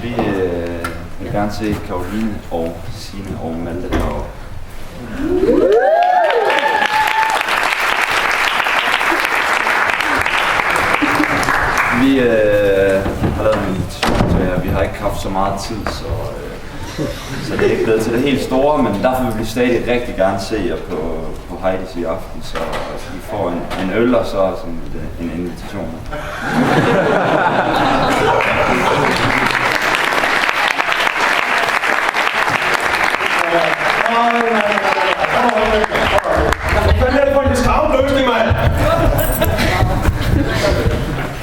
Vi vil gerne se Caroline og Signe og Malte deroppe. Vi har lavet en invitation til jer. Vi har ikke haft så meget tid, så det er ikke blevet til det helt store, men derfor vil vi stadig rigtig gerne se jer på Heidi's i aften, så I får en øl og så sådan en invitation. Hvad er det for en discount løsning, mand?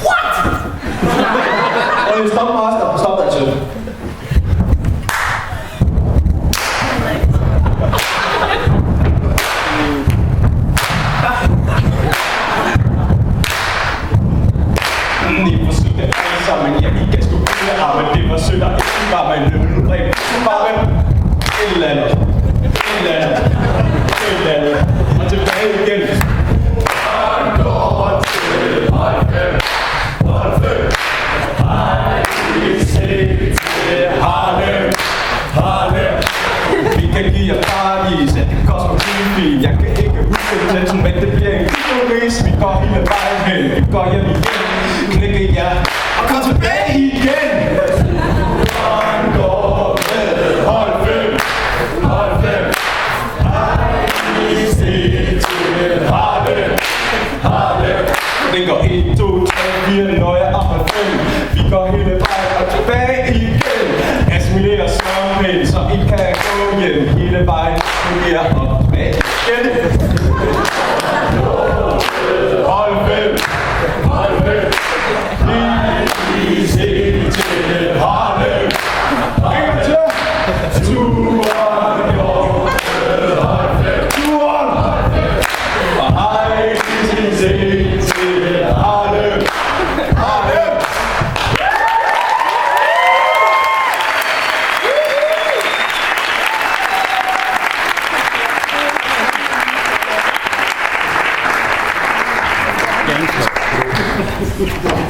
What? Stop master, stop that shit. I forsøgte alle sammen, ja, I kan sgu ikke arme, det var sødt, og ikke bare med en løbebrev. Bare med et eller andet. Og tilbage igen. Han går til Holfem. Til Harlem. Vi kan give jer paradis, at det koster kylfil. Jeg kan ikke huske det, men det bliver en kylfis. Vi går hele vejen hen, vi går hjem igen. Knække jer og kom tilbage igen. Han går med Holfem. Til Harlem. Den går 1, 2, 3, 4, når jeg er på 5. Vi går hele vejen og tilbage igen. Assimilere søvnpind, så I kan gå hjem. Hele vejen fungerer op tilbage igen. Holfem. Please til Harlem. En til. Turen går med Holfem. Og hej til Harlem. Gangster.